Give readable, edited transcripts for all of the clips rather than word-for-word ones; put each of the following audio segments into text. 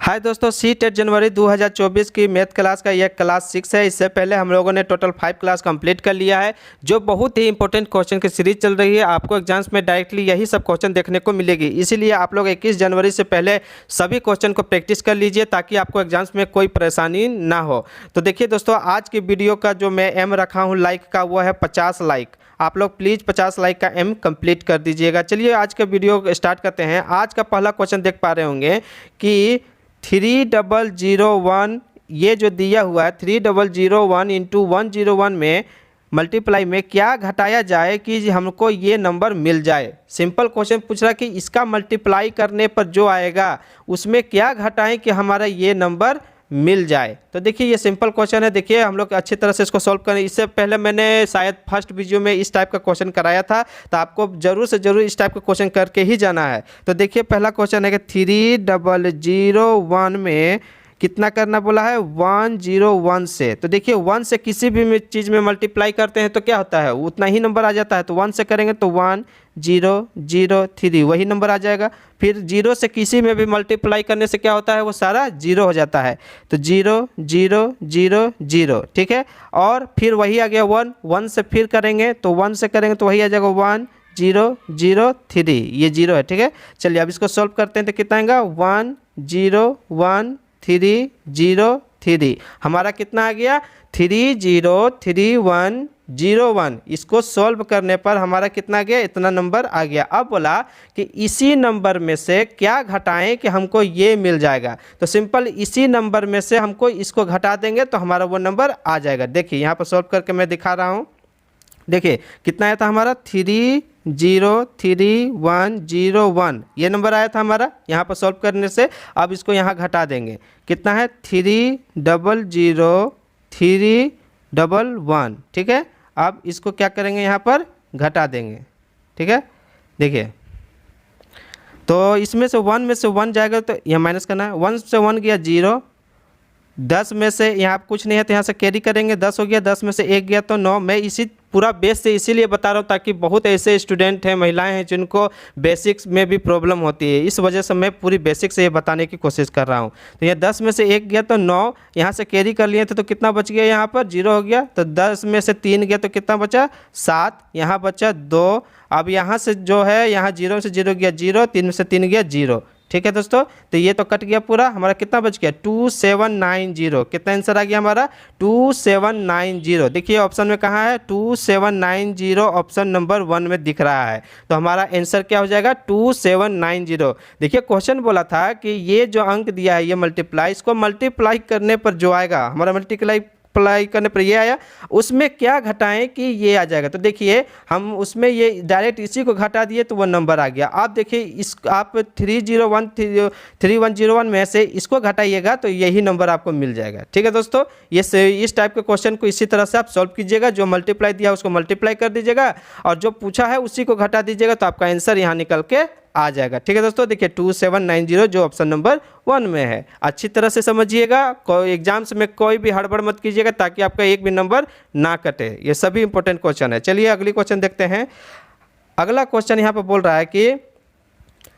हाय दोस्तों, C TET जनवरी 2024 की math class का यह क्लास 6 है। इससे पहले हम लोगों ने टोटल 5 क्लास कंप्लीट कर लिया है, जो बहुत ही इंपॉर्टेंट क्वेश्चन की सीरीज चल रही है। आपको एग्जाम्स में डायरेक्टली यही सब क्वेश्चन देखने को मिलेगी, इसीलिए आप लोग 21 जनवरी से पहले सभी क्वेश्चन को प्रैक्टिस कर लीजिए ताकि आपको एग्जाम्स में कोई परेशानी ना हो। तो देखिए दोस्तों, आज की वीडियो का जो मैं एम रखा हूँ लाइक का, वो है 50 लाइक। आप लोग प्लीज़ 50 लाइक का एम कंप्लीट कर दीजिएगा। चलिए आज का वीडियो स्टार्ट करते हैं। आज का पहला क्वेश्चन देख पा रहे होंगे कि 3001 ये जो दिया हुआ है 3001 इंटू 101 में मल्टीप्लाई में क्या घटाया जाए कि हमको ये नंबर मिल जाए। सिंपल क्वेश्चन पूछ रहा है कि इसका मल्टीप्लाई करने पर जो आएगा उसमें क्या घटाएं कि हमारा ये नंबर मिल जाए। तो देखिए ये सिंपल क्वेश्चन है। देखिए हम लोग अच्छी तरह से इसको सॉल्व करें। इससे पहले मैंने शायद फर्स्ट वीडियो में इस टाइप का क्वेश्चन कराया था, तो आपको ज़रूर से ज़रूर इस टाइप का क्वेश्चन करके ही जाना है। तो देखिए पहला क्वेश्चन है कि 3001 में कितना करना बोला है, 101 से। तो देखिए 1 से किसी भी चीज़ में मल्टीप्लाई करते हैं तो क्या होता है, उतना ही नंबर आ जाता है। तो 1 से करेंगे तो 1003 वही नंबर आ जाएगा। फिर 0 से किसी में भी मल्टीप्लाई करने से क्या होता है, वो सारा 0 हो जाता है। तो 0 0 0 0, ठीक है। और फिर वही आ गया 1 से फिर करेंगे तो 1 से करेंगे तो वही आ जाएगा 1003, ये 0 है, ठीक है। चलिए अब इसको सॉल्व करते हैं तो कितना आएगा 101303। हमारा कितना आ गया 303101। इसको सॉल्व करने पर हमारा कितना गया, इतना नंबर आ गया। अब बोला कि इसी नंबर में से क्या घटाएं कि हमको ये मिल जाएगा। तो सिंपल इसी नंबर में से हमको इसको घटा देंगे तो हमारा वो नंबर आ जाएगा। देखिए यहाँ पर सॉल्व करके मैं दिखा रहा हूँ। देखिए कितना आया था हमारा 303101, ये नंबर आया था हमारा यहाँ पर सॉल्व करने से। अब इसको यहाँ घटा देंगे, कितना है 300311, ठीक है। अब इसको क्या करेंगे, यहाँ पर घटा देंगे, ठीक है। देखिए तो इसमें से 1 में से 1 जाएगा तो यहाँ माइनस करना है। 1 से 1 गया 0, 10 में से यहाँ कुछ नहीं है तो यहाँ से कैरी करेंगे, 10 हो गया, 10 में से 1 गया तो 9। मैं इसी पूरा बेस से इसीलिए बता रहा हूँ ताकि बहुत ऐसे स्टूडेंट हैं, महिलाएं हैं जिनको बेसिक्स में भी प्रॉब्लम होती है। इस वजह से मैं पूरी बेसिक से ये बताने की कोशिश कर रहा हूँ। तो ये 10 में से 1 गया तो 9, यहाँ से कैरी कर लिए थे तो कितना बच गया, यहाँ पर 0 हो गया। तो 10 में से 3 गया तो कितना बचा 7, यहाँ बचा 2। अब यहाँ से जो है यहाँ 0 से 0 गया 0, 3 में से 3 गया 0, ठीक है दोस्तों। तो ये तो कट गया पूरा, हमारा कितना बच गया 2790। कितना आंसर आ गया हमारा 2790। देखिए ऑप्शन में कहाँ है 2790, ऑप्शन नंबर 1 में दिख रहा है। तो हमारा आंसर क्या हो जाएगा 2790। देखिए क्वेश्चन बोला था कि ये जो अंक दिया है ये मल्टीप्लाई, इसको मल्टीप्लाई करने पर जो आएगा हमारा मल्टीप्लाई करने पर ये आया, उसमें क्या घटाएं कि ये आ जाएगा। तो देखिए हम उसमें ये डायरेक्ट इसी को घटा दिए तो वो नंबर आ गया। आप देखिए इस आप 3101 में से इसको घटाइएगा तो यही नंबर आपको मिल जाएगा, ठीक है दोस्तों। ये इस टाइप के क्वेश्चन को इसी तरह से आप सॉल्व कीजिएगा। जो मल्टीप्लाई दिया उसको मल्टीप्लाई कर दीजिएगा और जो पूछा है उसी को घटा दीजिएगा तो आपका आंसर यहाँ निकल के आ जाएगा, ठीक है दोस्तों। देखिए 2790 जो ऑप्शन नंबर 1 में है। अच्छी तरह से समझिएगा, कोई एग्जाम्स में कोई भी हड़बड़ मत कीजिएगा ताकि आपका एक भी नंबर ना कटे। ये सभी इंपॉर्टेंट क्वेश्चन है। चलिए अगली क्वेश्चन देखते हैं। अगला क्वेश्चन यहाँ पर बोल रहा है कि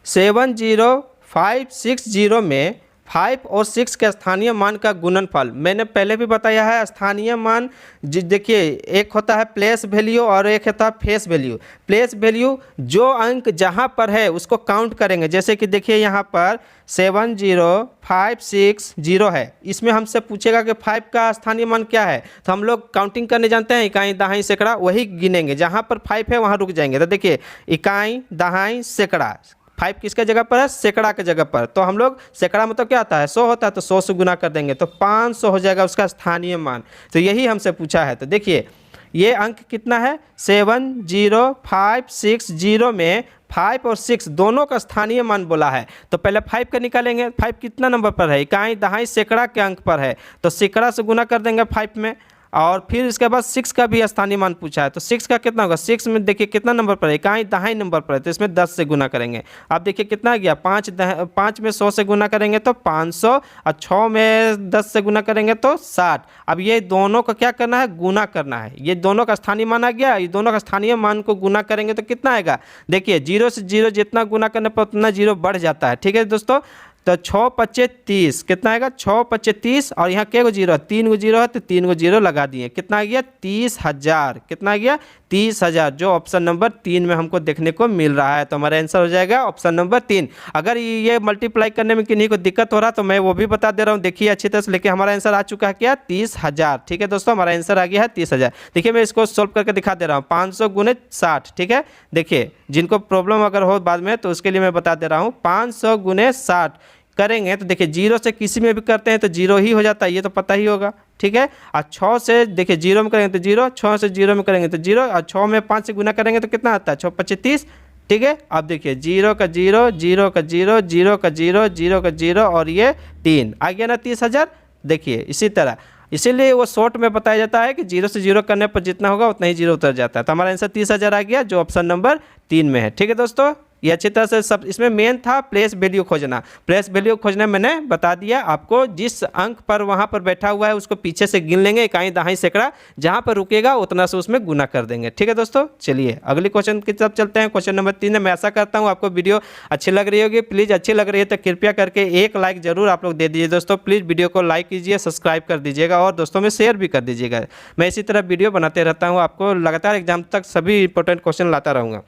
70560 में 5 और 6 के स्थानीय मान का गुणनफल। मैंने पहले भी बताया है स्थानीय मान देखिए एक होता है प्लेस वैल्यू और एक होता है फेस वैल्यू। प्लेस वैल्यू जो अंक जहाँ पर है उसको काउंट करेंगे। जैसे कि देखिए यहाँ पर 70560 है, इसमें हमसे पूछेगा कि 5 का स्थानीय मान क्या है, तो हम लोग काउंटिंग करने जानते हैं, इकाई दहाई सैकड़ा, वही गिनेंगे। जहाँ पर 5 है वहाँ रुक जाएंगे। तो देखिए इकाई दहाई सैकड़ा, 5 किसके जगह पर है, सैकड़ा के जगह पर। तो हम लोग सैकड़ा मतलब क्या होता है 100 होता है, तो 100 से गुना कर देंगे तो 500 हो जाएगा उसका स्थानीय मान। तो यही हमसे पूछा है। तो देखिए ये अंक कितना है 70560 में 5 और 6 दोनों का स्थानीय मान बोला है। तो पहले 5 का निकालेंगे। 5 कितना नंबर पर है, इकाई दहाई सैकड़ा के अंक पर है, तो सैकड़ा से गुना कर देंगे 5 में। और फिर इसके बाद 6 का भी स्थानीय मान पूछा है, तो 6 का कितना होगा, 6 में देखिए कितना नंबर पर है, इकाई दहाई नंबर पर है, तो इसमें 10 से गुना करेंगे। अब देखिए कितना आ गया 5 में 100 से गुना करेंगे तो 500 और 6 में 10 से गुना करेंगे तो 60। अब ये दोनों को क्या करना है, गुना करना है। ये दोनों का स्थानीय मान आ गया, ये दोनों का स्थानीय मान को गुना करेंगे तो कितना आएगा, देखिए 0 से 0 जितना गुना करने पर उतना 0 बढ़ जाता है, ठीक है दोस्तों। तो 6 पच्चे 30, कितना आएगा 6 पच्चे 30, और यहाँ क्या गो जीरो, 3 गो जीरो है तो 3 गो जीरो लगा दिए, कितना आ गया 30,000, कितना आ गया 30,000, जो ऑप्शन नंबर 3 में हमको देखने को मिल रहा है। तो हमारा आंसर हो जाएगा ऑप्शन नंबर 3। अगर ये मल्टीप्लाई करने में किन्हीं को दिक्कत हो रहा तो मैं वो भी बता दे रहा हूँ, देखिए अच्छी तरह से। लेकिन हमारा आंसर आ चुका है क्या 30,000, ठीक है दोस्तों, हमारा आंसर आ गया है 30,000। देखिए मैं इसको सोल्व करके दिखा दे रहा हूँ, 500 गुने 60, ठीक है। देखिए जिनको प्रॉब्लम अगर हो बाद में तो उसके लिए मैं बता दे रहा हूँ, 500 गुने 60 करेंगे तो देखिए जीरो से किसी में भी करते हैं तो जीरो ही हो जाता है, ये तो पता ही होगा, ठीक है। और 6 से देखिए जीरो में करेंगे तो जीरो, 6 से जीरो में करेंगे तो जीरो, और 6 में 5 से गुना करेंगे तो कितना आता है 6 पच्चीस 30, ठीक है। अब देखिए जीरो का जीरो, जीरो का जीरो, जीरो का जीरो, जीरो का जीरो, और ये 3 आ गया ना 30,000। देखिए इसी तरह, इसीलिए वो शॉर्ट में बताया जाता है कि जीरो से जीरो करने पर जितना होगा उतना ही जीरो उतर जाता है। तो हमारा आंसर 30,000 आ गया, जो ऑप्शन नंबर 3 में है, ठीक है दोस्तों। ये अच्छी तरह से सब, इसमें मेन था प्लेस वैल्यू खोजना। प्लेस वैल्यू खोजना मैंने बता दिया आपको, जिस अंक पर वहाँ पर बैठा हुआ है उसको पीछे से गिन लेंगे, इकाई दहाई सैकड़ा, जहाँ पर रुकेगा उतना से उसमें गुना कर देंगे, ठीक है दोस्तों। चलिए अगले क्वेश्चन की तरफ चलते हैं। क्वेश्चन नंबर 3 है। मैं आशा करता हूँ आपको वीडियो अच्छी लग रही होगी। प्लीज़ अच्छी लग रही है तो कृपया करके एक लाइक जरूर आप लोग दे दीजिए दोस्तों। प्लीज़ वीडियो को लाइक कीजिए, सब्सक्राइब कर दीजिएगा और दोस्तों में शेयर भी कर दीजिएगा। मैं इसी तरह वीडियो बनाते रहता हूँ, आपको लगातार एग्जाम तक सभी इंपॉर्टेंट क्वेश्चन लाता रहूँगा।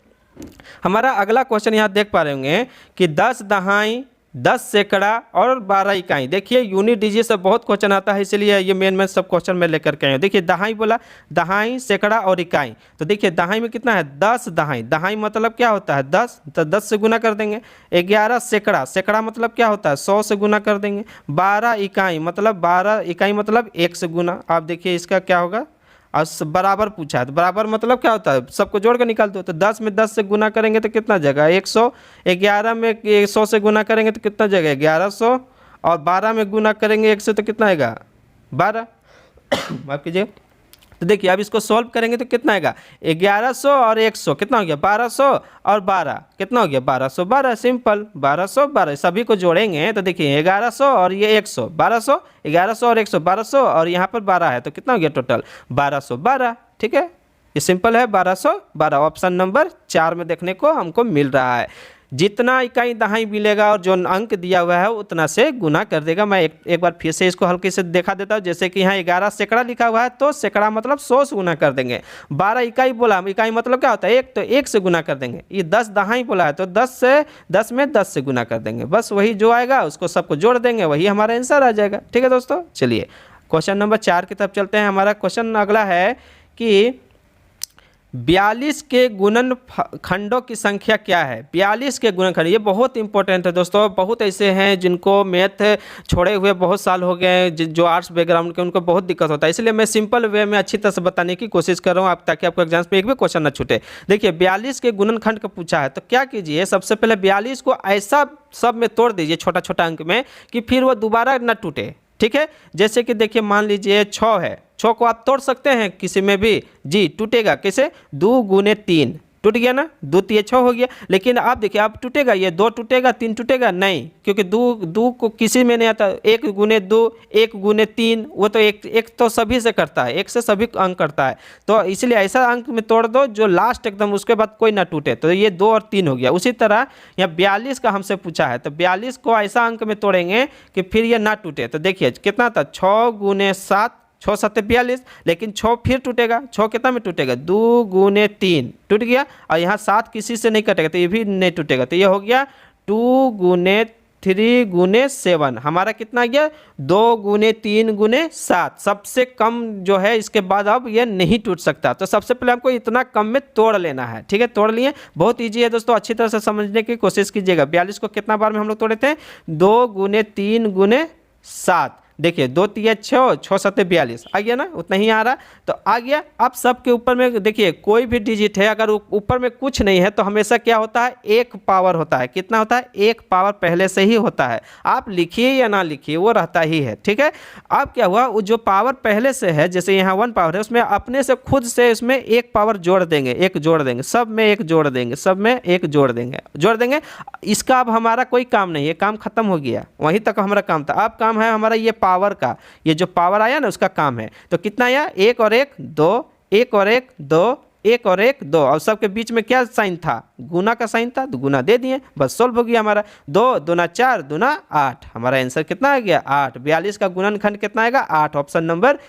हमारा अगला क्वेश्चन यहाँ देख पा रहे होंगे कि 10 दहाई, 10 सैकड़ा और 12 इकाई। देखिए यूनिट डिजिट से बहुत क्वेश्चन आता है, इसलिए ये मेन सब क्वेश्चन मैं लेकर के आया हूँ। देखिए दहाई बोला, दहाई सैकड़ा और इकाई। तो देखिए दहाई में कितना है 10 दहाई, दहाई मतलब क्या होता है 10, तो 10 से गुना कर देंगे। 11 सैकड़ा, सैकड़ा मतलब क्या होता है 100 से गुना कर देंगे। 12 इकाई मतलब 12 इकाई मतलब 1 से गुना। आप देखिए इसका क्या होगा, और बराबर पूछा है तो बराबर मतलब क्या होता है, सबको जोड़ कर निकाल दो। तो 10 में 10 से गुना करेंगे तो कितना जगह 100, 11 में 100 से गुना करेंगे तो कितना जगह 1100, और 12 में गुना करेंगे 1 से तो कितना आएगा 12। माफ कीजिए। तो देखिए अब इसको सॉल्व करेंगे तो कितना आएगा 1100 और 100 कितना हो गया 1200, और 12 कितना हो गया 1212। सिंपल 1212 सभी को जोड़ेंगे तो देखिए 1100 और ये 100, 1200, 1100 और 100 1200, और यहाँ पर 12 है तो कितना हो गया टोटल 1212, ठीक है। ये सिंपल है 1212, ऑप्शन नंबर 4 में देखने को हमको मिल रहा है। जितना इकाई दहाई मिलेगा और जो अंक दिया हुआ है उतना से गुना कर देगा। मैं एक बार फिर से इसको हल्के से देखा देता हूँ। जैसे कि यहाँ 11 सैकड़ा लिखा हुआ है तो सैकड़ा मतलब 100 से गुना कर देंगे। 12 इकाई बोला, इकाई मतलब क्या होता है 1, तो 1 से गुना कर देंगे। ये 10 दहाई बोला है तो 10 में 10 से गुना कर देंगे। बस वही जो आएगा उसको सबको जोड़ देंगे, वही हमारा आंसर आ जाएगा, ठीक है दोस्तों। चलिए क्वेश्चन नंबर 4 की तरफ चलते हैं। हमारा क्वेश्चन अगला है कि 42 के गुणनखंडों की संख्या क्या है। 42 के गुणनखंड, ये बहुत इंपॉर्टेंट है दोस्तों। बहुत ऐसे हैं जिनको मैथ छोड़े हुए बहुत साल हो गए, जो आर्ट्स बैकग्राउंड के, उनको बहुत दिक्कत होता है। इसलिए मैं सिंपल वे में अच्छी तरह से बताने की कोशिश कर रहा हूँ आप, ताकि आपको एग्जाम्स में एक भी क्वेश्चन ना छूटे। देखिए 42 के गुणनखंड का पूछा है तो क्या कीजिए, सबसे पहले 42 को ऐसा सब में तोड़ दीजिए छोटा छोटा अंक में कि फिर वो दोबारा न टूटे, ठीक है। जैसे कि देखिए मान लीजिए 6 है, 6 को आप तोड़ सकते हैं किसी में भी जी, टूटेगा कैसे 2 गुने 3, टूट गया ना, 2 3 6 हो गया। लेकिन आप देखिए अब टूटेगा, ये 2 टूटेगा 3 टूटेगा नहीं, क्योंकि 2 को किसी में नहीं आता। 1 गुने 2, 1 गुने 3, वो तो एक तो सभी से करता है, 1 से सभी अंक करता है। तो इसलिए ऐसा अंक में तोड़ दो जो लास्ट एकदम उसके बाद कोई ना टूटे। तो ये 2 और 3 हो गया। उसी तरह यहाँ 42 का हमसे पूछा है तो 42 को ऐसा अंक में तोड़ेंगे कि फिर ये ना टूटे। तो देखिए कितना था 6 गुने 7, 6 7 42, लेकिन 6 फिर टूटेगा। 6 कितना में टूटेगा 2 गुने 3 टूट गया, और यहाँ 7 किसी से नहीं कटेगा तो ये भी नहीं टूटेगा। तो ये हो गया 2 गुने 3 गुने 7, हमारा कितना गया 2 गुने 3 गुने 7। सबसे कम जो है इसके बाद अब ये नहीं टूट सकता। तो सबसे पहले हमको इतना कम में तोड़ लेना है, ठीक है। तोड़ लिए, बहुत ईजी है दोस्तों, अच्छी तरह से समझने की कोशिश कीजिएगा। 42 को कितना बार में हम लोग तोड़े थे 2 गुने 3 गुने 7। देखिए 2 3 6, 6 7 42 आ गया ना, उतना ही आ रहा तो आ गया। अब सबके ऊपर में देखिए कोई भी डिजिट है अगर ऊपर में कुछ नहीं है तो हमेशा क्या होता है 1 पावर होता है। कितना होता है 1 पावर पहले से ही होता है, आप लिखिए या ना लिखिए वो रहता ही है, ठीक है। अब क्या हुआ, वो जो पावर पहले से है, जैसे यहाँ 1 पावर है, उसमें अपने से खुद से इसमें 1 पावर जोड़ देंगे, 1 जोड़ देंगे, सब में 1 जोड़ देंगे, सब में 1 जोड़ देंगे। इसका अब हमारा कोई काम नहीं है, काम खत्म हो गया, वहीं तक हमारा काम था। अब काम है हमारा ये पावर का, ये जो पावर आया ना उसका काम है। तो कितना आया 1 और 1 2, 1 और 1 2, एक और एक 2, और सबके बीच में क्या साइन था, गुना का साइन था, तो गुना दे दिए, बस सोल्व हो गया हमारा। 2 दूना 4 दूना 8, हमारा आंसर कितना आ गया 8। 42 का गुणनखंड कितना आएगा 8, ऑप्शन नंबर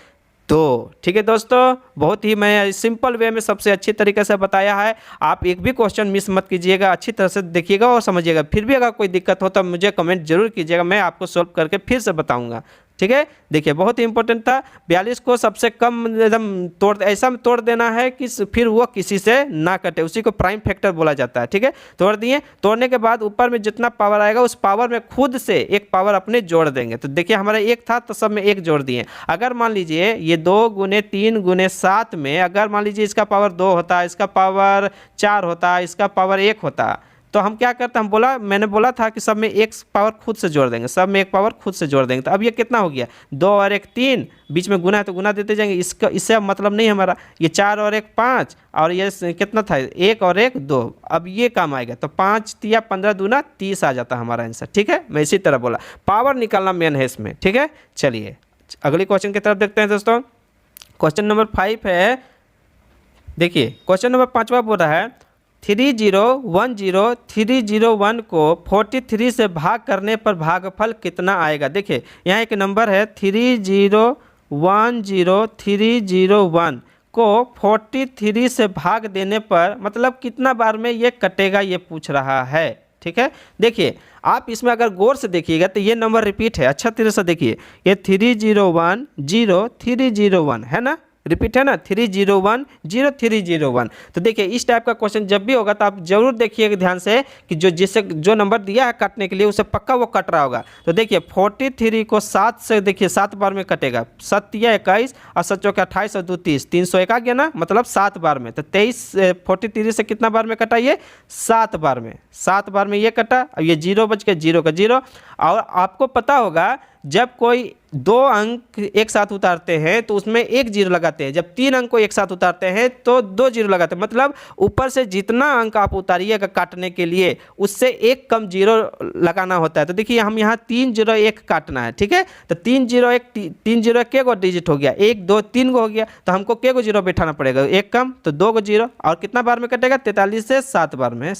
2। ठीक है दोस्तों, बहुत ही मैं सिंपल वे में सबसे अच्छी तरीके से बताया है। आप एक भी क्वेश्चन मिस मत कीजिएगा, अच्छी तरह से देखिएगा और समझिएगा। फिर भी अगर कोई दिक्कत हो तो मुझे कमेंट जरूर कीजिएगा, मैं आपको सॉल्व करके फिर से बताऊंगा। ठीक है, देखिए बहुत ही इंपॉर्टेंट था। 42 को सबसे कम एकदम तोड़, ऐसा में तोड़ देना है कि फिर वो किसी से ना कटे, उसी को प्राइम फैक्टर बोला जाता है। ठीक है, तोड़ दिए, तोड़ने के बाद ऊपर में जितना पावर आएगा उस पावर में खुद से एक पावर अपने जोड़ देंगे। तो देखिए हमारा एक था तो सब में एक जोड़ दिए। अगर मान लीजिए ये 2 गुने 3 गुने 7 में अगर मान लीजिए इसका पावर 2 होता, इसका पावर 4 होता, इसका पावर 1 होता, तो हम क्या करते हैं, मैंने बोला था कि सब में एक पावर खुद से जोड़ देंगे, सब में एक पावर खुद से जोड़ देंगे। तो अब ये कितना हो गया, 2 और 1 3, बीच में गुना है तो गुना देते जाएंगे। इससे अब मतलब नहीं हमारा, ये 4 और 1 5, और ये कितना था 1 और 1 2, अब ये काम आएगा तो 5 तिया 15 दूना 30 आ जाता हमारा आंसर। ठीक है, मैं इसी तरह बोला, पावर निकालना मेन है इसमें। ठीक है, चलिए अगले क्वेश्चन की तरफ देखते हैं दोस्तों। क्वेश्चन नंबर 5 है, देखिए क्वेश्चन नंबर 5वां बोल रहा है 3010301 को 43 से भाग करने पर भागफल कितना आएगा। देखिए यहाँ एक नंबर है 3010301 को 43 से भाग देने पर मतलब कितना बार में ये कटेगा, ये पूछ रहा है। ठीक है, देखिए आप इसमें अगर गौर से देखिएगा तो ये नंबर रिपीट है, अच्छा तरह से देखिए, ये 3010301 है ना, रिपीट है ना, 3010301। तो देखिए इस टाइप का क्वेश्चन जब भी होगा तो आप जरूर देखिएगा ध्यान से कि जो नंबर दिया है काटने के लिए उसे पक्का वो कट रहा होगा। तो देखिए 43 को 7 से देखिए 7 बार में कटेगा, 7 या 21 और 7 चौके 28 और 2 30, 301 आ गया ना, मतलब 7 बार में। तो 43 से कितना बार में कटा, ये 7 बार में, 7 बार में ये कटा। अब ये 0 बच गया, 0 का 0। और आपको पता होगा जब कोई 2 अंक एक साथ उतारते हैं तो उसमें 1 0 लगाते हैं, जब 3 अंक को एक साथ उतारते हैं तो 2 0 लगाते हैं। मतलब ऊपर से जितना अंक आप उतारिएगा काटने के लिए उससे एक कम 0 लगाना होता है। तो देखिए हम यहाँ 3 0 1 काटना है। ठीक है, तो 3 0 1 के गो डिजिट हो गया, 1 2 3 गो हो गया, तो हमको के गो 0 बैठाना पड़ेगा, एक कम तो 2 गो 0, और कितना बार में कटेगा 43 से 7 बार में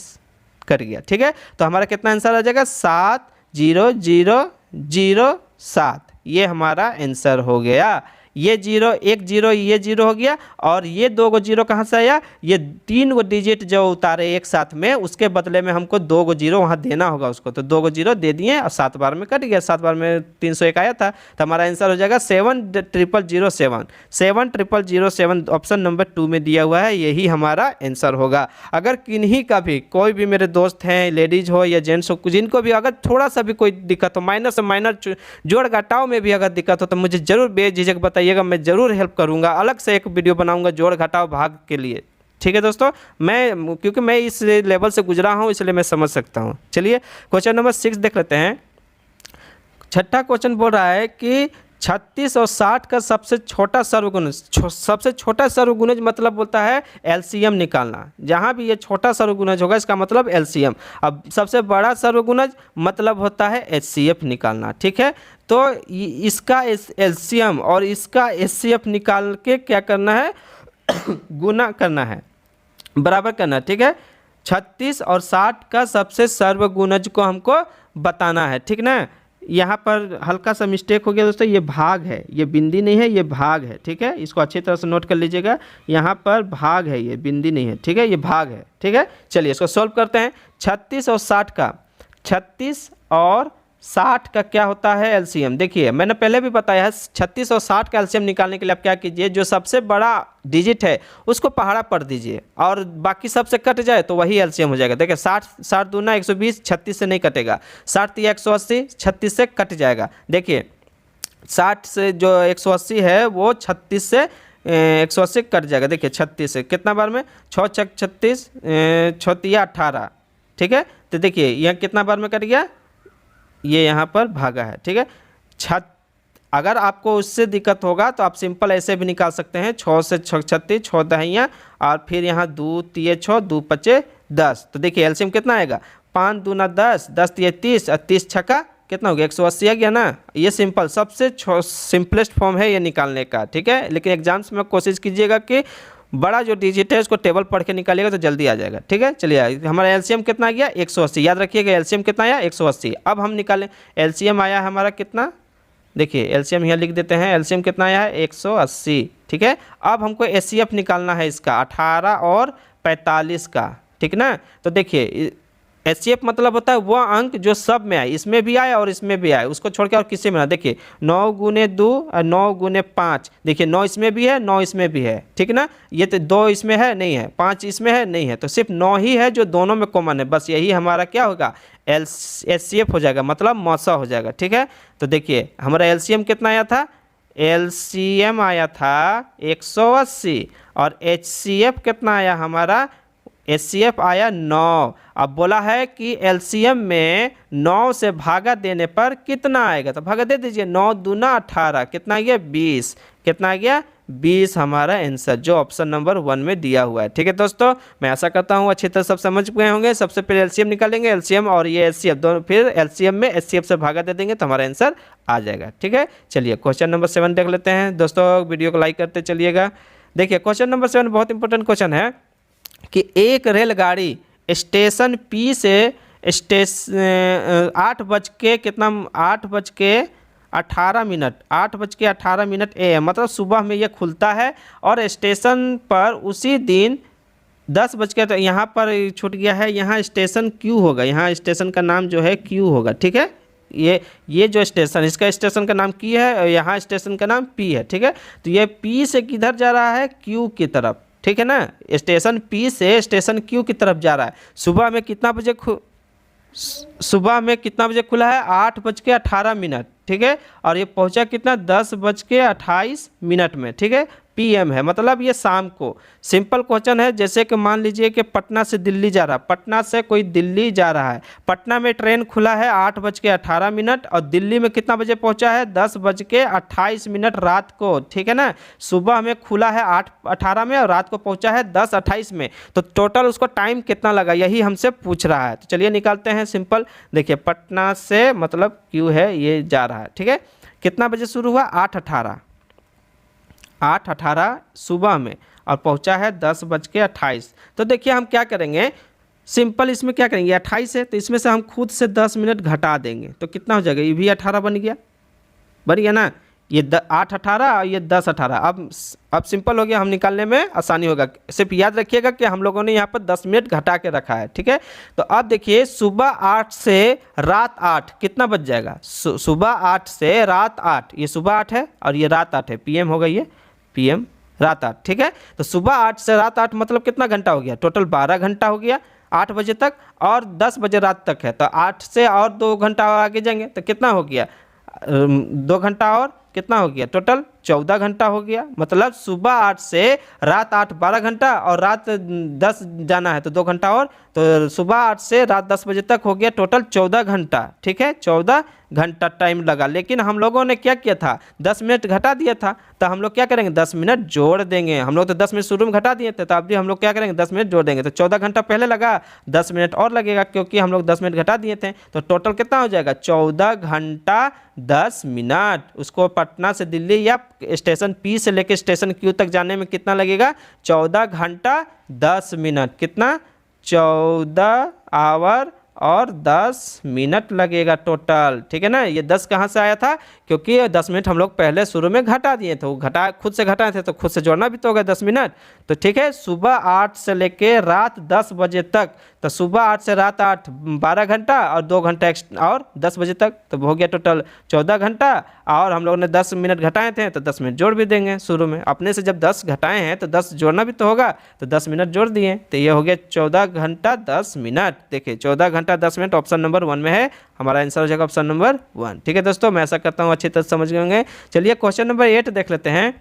कट गया। ठीक है, तो हमारा कितना आंसर आ जाएगा 70007, ये हमारा आंसर हो गया। ये 0 1 0 ये 0 हो गया, और ये 2 गो 0 कहाँ से आया, ये 3 गो डिजिट जो उतारे एक साथ में उसके बदले में हमको 2 गो 0 वहाँ देना होगा उसको, तो 2 गो 0 दे दिए और 7 बार में कट गया, 7 बार में 301 आया था। तो हमारा आंसर हो जाएगा 70007, 70007, ऑप्शन नंबर 2 में दिया हुआ है, यही हमारा आंसर होगा। अगर किन्हीं का भी कोई भी मेरे दोस्त हैं, लेडीज हो या जेंट्स हो, जिनको भी अगर थोड़ा सा भी कोई दिक्कत हो, माइनर से माइनर जोड़ घटाव में भी अगर दिक्कत हो तो मुझे ज़रूर बेझिझक बताइएगा, मैं ज़रूर हेल्प करूंगा। अलग से एक वीडियो बनाऊंगा जोड़ घटाव भाग के लिए। ठीक है दोस्तों, क्योंकि मैं इस लेवल से गुजरा हूं इसलिए मैं समझ सकता हूं। चलिए क्वेश्चन नंबर 6 देख लेते हैं। छठा क्वेश्चन बोल रहा है कि 36 और 60 का सबसे छोटा सर्वगुणज, सबसे छोटा सर्वगुणज मतलब बोलता है एलसीएम निकालना। जहाँ भी ये छोटा सर्वगुणज होगा इसका मतलब एलसीएम। अब सबसे बड़ा सर्वगुणज मतलब होता है एचसीएफ निकालना। ठीक है, तो इसका एलसीएम और इसका एचसीएफ निकाल के क्या करना है, गुना करना है, बराबर करना है। ठीक है, 36 और 60 का सबसे सर्वगुणज को हमको बताना है। ठीक ना, यहाँ पर हल्का सा मिस्टेक हो गया दोस्तों, ये भाग है, ये बिंदी नहीं है, ये भाग है। ठीक है, इसको अच्छी तरह से नोट कर लीजिएगा, यहाँ पर भाग है, ये बिंदी नहीं है। ठीक है, ये भाग है। ठीक है, चलिए इसको सॉल्व करते हैं। 36 और 60 का, 36 और 60 का क्या होता है एलसीएम। देखिए मैंने पहले भी बताया है, 36 और 60 का एलसीएम निकालने के लिए आप क्या कीजिए, जो सबसे बड़ा डिजिट है उसको पहाड़ा पढ़ दीजिए और बाकी सबसे कट जाए तो वही एलसीएम हो जाएगा। देखिए 60 दूना 120, 36 से नहीं कटेगा, 60 या 180, 36 से कट जाएगा। देखिए 60 से जो 180 है वो 36 से 180 कट जाएगा। देखिए 36 से कितना बार में, 6 छक 36, 6 18। ठीक है, तो देखिए यहाँ कितना बार में कट गया, ये यहाँ पर भागा है। ठीक है, अगर आपको उससे दिक्कत होगा तो आप सिंपल ऐसे भी निकाल सकते हैं, 6 से 36, 6 दहियाँ और फिर यहाँ 2 तिये 6, 2 पचे 10। तो देखिए एलसीएम कितना आएगा, 5 दूना 10, 10 तिये 30 और 30 छक्का कितना हो गया, 180 आ गया ना। ये सिंपल सबसे सिंपलेस्ट फॉर्म है ये निकालने का। ठीक है, लेकिन एग्जाम्स में कोशिश कीजिएगा कि बड़ा जो डिजिट है उसको टेबल पढ़ के निकालिएगा तो जल्दी आ जाएगा। ठीक है, चलिए हमारा एलसीएम कितना आ गया 180। याद रखिएगा एलसीएम कितना आया 180। अब हम निकालें एलसीएम आया हमारा कितना, देखिए एलसीएम यहाँ लिख देते हैं, एलसीएम कितना आया है 180। ठीक है, अब हमको एचसीएफ निकालना है इसका 18 और 45 का। ठीक ना, तो देखिए एचसीएफ मतलब होता है वह अंक जो सब में आए, इसमें भी आए और इसमें भी आए, उसको छोड़ के और किसी में ना। देखिए 9 गुने 2 और 9 गुने 5, देखिए 9 इसमें भी है 9 इसमें भी है। ठीक ना, ये तो 2 इसमें है नहीं है, 5 इसमें है नहीं है, तो सिर्फ 9 ही है जो दोनों में कॉमन है। बस यही हमारा क्या होगा एचसीएफ हो जाएगा, मतलब मौसा हो जाएगा। ठीक है, तो देखिए हमारा एलसीएम कितना आया था, एलसीएम आया था 180 और एचसीएफ कितना आया हमारा, एचसीएफ आया 9। अब बोला है कि एलसीएम में 9 से भागा देने पर कितना आएगा, तो भागा दे दीजिए, 9 दूना 18, कितना आ गया 20, कितना आ गया 20 हमारा आंसर जो ऑप्शन नंबर 1 में दिया हुआ है। ठीक है दोस्तों, मैं आशा करता हूँ अच्छी तरह सब समझ गए होंगे। सबसे पहले एलसीएम निकालेंगे, एलसीएम और ये एचसीएफ दोनों, फिर एलसीएम में एचसीएफ से भागा दे देंगे तो हमारा आंसर आ जाएगा। ठीक है, चलिए क्वेश्चन नंबर 7 देख लेते हैं दोस्तों, वीडियो को लाइक करते चलिएगा। देखिए क्वेश्चन नंबर 7 बहुत इंपॉर्टेंट क्वेश्चन है कि एक रेलगाड़ी स्टेशन पी से 8:18 AM मतलब सुबह में ये खुलता है और स्टेशन पर उसी दिन 10 बज के, यहाँ पर छूट गया है, यहाँ स्टेशन क्यू होगा, यहाँ स्टेशन का नाम जो है क्यू होगा। ठीक है, ये जो स्टेशन, इसका स्टेशन का नाम की है और यहाँ स्टेशन का नाम पी है। ठीक है, तो ये पी से किधर जा रहा है, क्यू की तरफ। ठीक है ना, स्टेशन पी से स्टेशन क्यू की तरफ जा रहा है। सुबह में कितना बजे खुला है, 8:18। ठीक है, और ये पहुंचा कितना 10:28 में। ठीक है, PM है, मतलब ये शाम को। सिंपल क्वेश्चन है, जैसे कि मान लीजिए कि पटना से दिल्ली जा रहा है, पटना से कोई दिल्ली जा रहा है, पटना में ट्रेन खुला है 8:18 और दिल्ली में कितना बजे पहुंचा है 10:28 रात को। ठीक है ना, सुबह में खुला है 8:18 में और रात को पहुंचा है 10:28 में, तो टोटल उसको टाइम कितना लगा यही हमसे पूछ रहा है। तो चलिए निकालते हैं सिंपल। देखिए पटना से मतलब क्यू है ये जा रहा है। ठीक है, कितना बजे शुरू हुआ 8:18 सुबह में और पहुंचा है 10:28। तो देखिए हम क्या करेंगे, सिंपल इसमें क्या करेंगे, 28 है तो इसमें से हम खुद से 10 मिनट घटा देंगे तो कितना हो जाएगा, ये भी 18 बन गया ना, ये 8:18 और ये 10:18। अब सिंपल हो गया, हम निकालने में आसानी होगा। सिर्फ याद रखिएगा कि हम लोगों ने यहाँ पर 10 मिनट घटा के रखा है। ठीक है, तो अब देखिए सुबह 8 से रात 8 कितना बज जाएगा, सुबह 8 से रात 8, ये सुबह 8 है और ये रात 8 है, PM हो गई है, PM रात 8। ठीक है, तो सुबह 8 से रात 8 मतलब कितना घंटा हो गया, टोटल 12 घंटा हो गया, 8 बजे तक और 10 बजे रात तक है, तो 8 से और 2 घंटा आगे जाएंगे तो कितना हो गया, 2 घंटा और कितना हो गया, टोटल 14 घंटा हो गया। मतलब सुबह 8 से रात 8 12 घंटा और रात 10 जाना है तो 2 घंटा और, तो सुबह 8 से रात 10 बजे तक हो गया टोटल 14 घंटा। ठीक है, 14 घंटा टाइम लगा, लेकिन हम लोगों ने क्या किया था 10 मिनट घटा दिया था, तो हम लोग क्या करेंगे 10 मिनट जोड़ देंगे। हम लोग तो 10 मिनट शुरू में घटा दिए थे, तो अब भी हम लोग क्या करेंगे 10 मिनट जोड़ देंगे, तो 14 घंटा पहले लगा, 10 मिनट और लगेगा क्योंकि हम लोग 10 मिनट घटा दिए थे, तो टोटल कितना हो जाएगा 14 घंटा 10 मिनट। उसको पटना से दिल्ली या स्टेशन पी से लेकर स्टेशन क्यू तक जाने में कितना लगेगा 14 घंटा 10 मिनट, कितना 14 आवर और 10 मिनट लगेगा टोटल। ठीक है ना, ये 10 कहाँ से आया था, क्योंकि 10 मिनट हम लोग पहले शुरू में घटा दिए थे, वो घटा खुद से घटाए थे तो खुद से जोड़ना भी तो होगा 10 मिनट। तो ठीक है, सुबह 8 से लेके रात 10 बजे तक, तो सुबह 8 से रात 8 12 घंटा और 2 घंटा और 10 बजे तक, तो हो गया टोटल 14 घंटा। और हम लोगों ने 10 मिनट घटाए थे तो 10 मिनट जोड़ भी देंगे शुरू में, अपने से जब 10 घटाए हैं तो 10 जोड़ना भी तो होगा, तो 10 मिनट जोड़ दिए तो ये हो गया 14 घंटा 10 मिनट। देखिए 14 घंटा 10 मिनट ऑप्शन नंबर 1 में है, हमारा आंसर हो जाएगा ऑप्शन नंबर 1। ठीक है दोस्तों, मैं ऐसा करता हूँ अच्छी तरह समझ गए होंगे। चलिए क्वेश्चन नंबर 8 देख लेते हैं।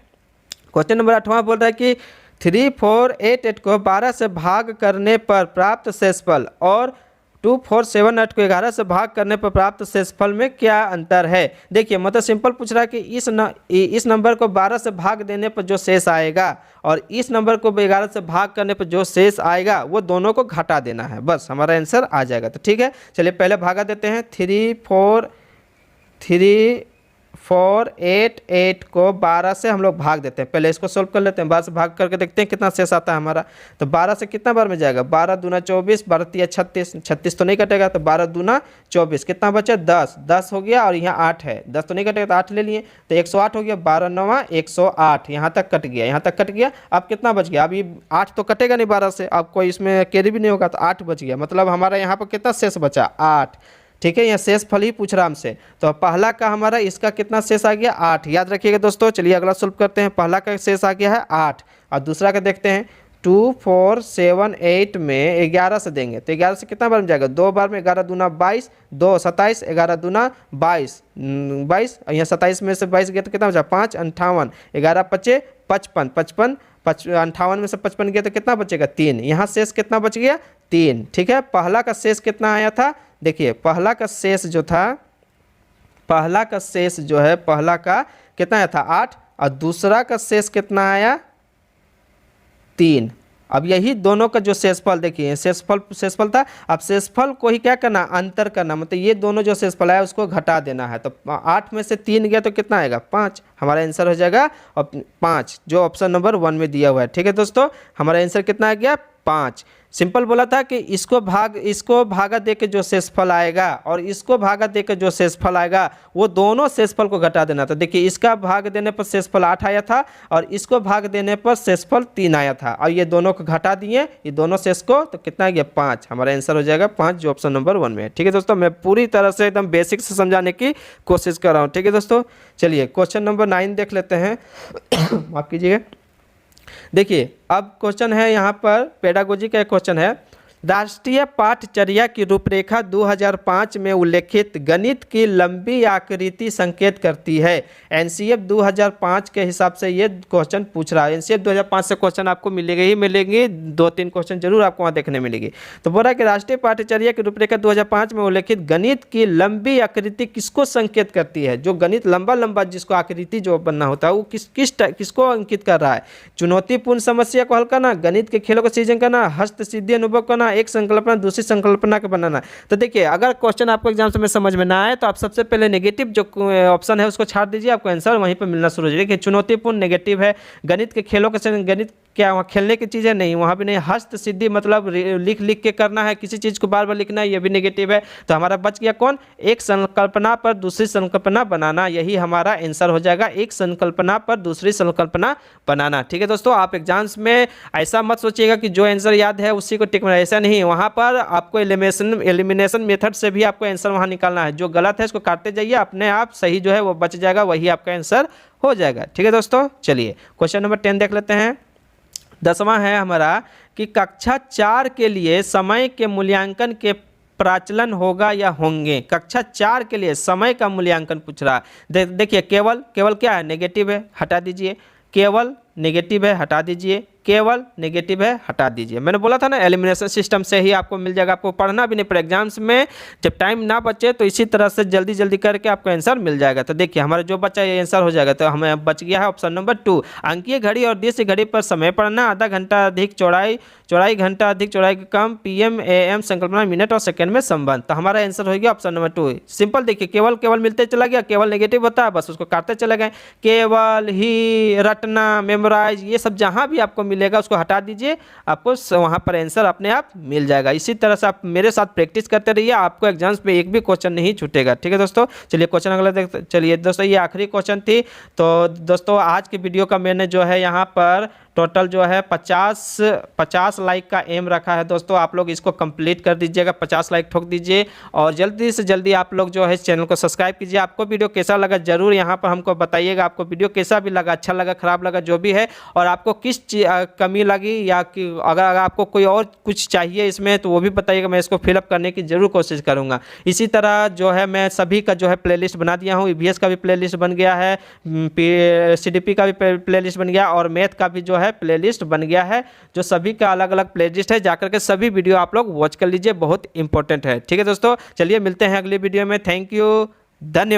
क्वेश्चन नंबर 8वां बोल रहा है कि 3488 को 12 से भाग करने पर प्राप्त शेषफल और 2478 को 11 से भाग करने पर प्राप्त शेषफल में क्या अंतर है। देखिए मतलब सिंपल पूछ रहा है कि इस नंबर को 12 से भाग देने पर जो शेष आएगा और इस नंबर को 11 से भाग करने पर जो शेष आएगा वो दोनों को घटा देना है, बस हमारा आंसर आ जाएगा। तो ठीक है, चलिए पहले भागा देते हैं। 488 को 12 से हम लोग भाग देते हैं। पहले इसको सोल्व कर लेते हैं, 12 से भाग करके देखते हैं कितना शेष आता है हमारा। तो 12 से कितना बार में जाएगा, 12 दूना 24, 12 तिया 36, 36 तो नहीं कटेगा, तो 12 दूना 24, कितना बचा 10, 10 हो गया और यहाँ 8 है, 10 तो नहीं कटेगा तो 8 ले लिए, तो 108 हो गया, 12 9 108, यहाँ तक कट गया, यहाँ तक कट गया। अब कितना बच गया, अभी 8 तो कटेगा नहीं 12 से, अब कोई इसमें कैरी भी नहीं होगा, तो 8 बच गया। मतलब हमारा यहाँ पर कितना शेष बचा, 8। ठीक है, यहाँ शेष फल ही पूछ रहा हमसे, तो पहला का हमारा इसका कितना शेष आ गया, 8। याद रखिएगा दोस्तों। चलिए अगला सॉल्व करते हैं। पहला का शेष आ गया है 8 और दूसरा का देखते हैं 2 4 7 8 में 11 से देंगे, तो 11 से कितना बार में जाएगा, 2 बार में, 11 दूना 22, 2 27, 11 दूना 22, 22, यहाँ 27 में से 22 गया तो कितना बचा 5 58, 11 5 55, 55 58 में से 55 गया तो कितना बचेगा 3, यहाँ शेष कितना बच गया 3। ठीक है, पहला का शेष कितना आया था, देखिए पहला का शेष जो था, पहला का शेष जो है, पहला का कितना आया था 8 और दूसरा का शेष कितना आया 3। अब यही दोनों का जो शेषफल देखिए, शेषफल था, अब शेषफल को ही क्या करना, अंतर करना, मतलब ये दोनों जो शेषफल आया उसको घटा देना है। तो 8 में से 3 गया तो कितना आएगा 5, हमारा आंसर हो जाएगा 5, जो ऑप्शन नंबर 1 में दिया हुआ है। ठीक है दोस्तों, हमारा आंसर कितना आ गया 5। सिंपल बोला था कि इसको भागा दे के जो शेषफल आएगा और इसको भागा दे के जो शेषफल आएगा वो दोनों शेषफल को घटा देना था। देखिए इसका भाग देने पर शेषफल 8 आया था और इसको भाग देने पर शेषफल 3 आया था, और ये दोनों को घटा दिए, ये दोनों शेष को, तो कितना आ गया 5, हमारा आंसर हो जाएगा 5, जो ऑप्शन नंबर 1 में है। ठीक है दोस्तों, मैं पूरी तरह से एकदम बेसिक से समझाने की कोशिश कर रहा हूँ। ठीक है दोस्तों, चलिए क्वेश्चन नंबर 9 देख लेते हैं। माफ कीजिएगा। देखिए अब क्वेश्चन है यहाँ पर पेडागोजी का क्वेश्चन है, राष्ट्रीय पाठचर्या की रूपरेखा 2005 में उल्लेखित गणित की लंबी आकृति संकेत करती है। एनसीएफ 2005 के हिसाब से ये क्वेश्चन पूछ रहा है। एनसीएफ 2005 से क्वेश्चन आपको मिलेंगे ही मिलेंगे, 2-3 क्वेश्चन जरूर आपको वहाँ देखने मिलेगी। तो बोल रहा है कि राष्ट्रीय पाठचर्या की रूपरेखा 2005 में उल्लेखित गणित की लंबी आकृति किसको संकेत करती है। जो गणित लंबा जिसको आकृति जो बनना होता है वो किसको अंकित कर रहा है। चुनौतीपूर्ण समस्या को हल करना, गणित के खेलों का सृजन करना, हस्त सिद्धि अनुभव करना, एक संकल्पना दूसरी संकल्पना के बनाना। तो देखिए अगर क्वेश्चन आपको एग्जाम में समझ में ना आए तो आप सबसे पहले नेगेटिव जो ऑप्शन है उसको छाड़ दीजिए, आपको आंसर वहीं पर मिलना शुरू हो जाएगा। चुनौतीपूर्ण नेगेटिव है, गणित के खेलों का गणित क्या वहाँ खेलने की चीज़ें नहीं, वहाँ भी नहीं। हस्त सिद्धि मतलब लिख के करना है, किसी चीज़ को बार बार लिखना है, ये भी नेगेटिव है। तो हमारा बच गया कौन, एक संकल्पना पर दूसरी संकल्पना बनाना, यही हमारा आंसर हो जाएगा, एक संकल्पना पर दूसरी संकल्पना बनाना। ठीक है दोस्तों, आप एग्जाम्स में ऐसा मत सोचिएगा कि जो आंसर याद है उसी को टिक, ऐसा नहीं, वहाँ पर आपको एलिमिनेशन मेथड से भी आपको आंसर वहाँ निकालना है। जो गलत है इसको काटते जाइए, अपने आप सही जो है वो बच जाएगा, वही आपका आंसर हो जाएगा। ठीक है दोस्तों, चलिए क्वेश्चन नंबर 10 देख लेते हैं। 10वां है हमारा कि कक्षा 4 के लिए समय के मूल्यांकन के प्रचलन होगा या होंगे। कक्षा 4 के लिए समय का मूल्यांकन पूछ रहा है। देखिए केवल क्या है, नेगेटिव है, हटा दीजिए। केवल नेगेटिव है, हटा दीजिए। केवल नेगेटिव है, हटा दीजिए। मैंने बोला था ना एलिमिनेशन सिस्टम से ही आपको मिल जाएगा, आपको पढ़ना भी नहीं पड़ेगा। एग्जाम्स में जब टाइम ना बचे तो इसी तरह से जल्दी करके आपको आंसर मिल जाएगा। तो देखिए हमारा जो बचा ये आंसर हो जाएगा। तो हमें बच गया है ऑप्शन नंबर 2, अंकीय घड़ी और देशी घड़ी पर समय पढ़ना, आधा घंटा अधिक चौड़ाई घंटा अधिक चौड़ाई कम, PM AM संकल्पना मिनट और सेकंड में संबंध। तो हमारा आंसर हो गया ऑप्शन नंबर 2। सिंपल देखिए, केवल मिलते चला गया, केवल नेगेटिव होता है, बस उसको काटते चले गए। केवल ही, रटना, मेमोराइज, ये सब जहाँ भी आपको मिलेगा उसको हटा दीजिए, आपको वहाँ पर आंसर अपने आप मिल जाएगा। इसी तरह से आप मेरे साथ प्रैक्टिस करते रहिए, आपको एग्जाम्स में एक भी क्वेश्चन नहीं छूटेगा। ठीक है दोस्तों, चलिए क्वेश्चन अगला देखते। चलिए दोस्तों, ये आखिरी क्वेश्चन थी। तो दोस्तों आज की वीडियो का मैंने जो है यहाँ पर टोटल जो है 50 लाइक का एम रखा है। दोस्तों आप लोग इसको कंप्लीट कर दीजिएगा, 50 लाइक ठोक दीजिए और जल्दी से जल्दी आप लोग जो है इस चैनल को सब्सक्राइब कीजिए। आपको वीडियो कैसा लगा जरूर यहाँ पर हमको बताइएगा, आपको वीडियो कैसा भी लगा, अच्छा लगा, खराब लगा, जो भी है, और आपको किस कमी लगी या कि अगर आपको कोई और कुछ चाहिए इसमें तो वो भी बताइएगा, मैं इसको फिलअप करने की जरूर कोशिश करूँगा। इसी तरह जो है मैं सभी का जो है प्लेलिस्ट बना दिया हूँ, EVS का भी प्लेलिस्ट बन गया है, CDP का भी प्लेलिस्ट बन गया और मैथ का भी जो है प्लेलिस्ट बन गया है, जो सभी का अलग अलग प्लेलिस्ट है। जाकर के सभी वीडियो आप लोग वॉच कर लीजिए, बहुत इंपॉर्टेंट है। ठीक है दोस्तों, चलिए मिलते हैं अगली वीडियो में। थैंक यू, धन्यवाद।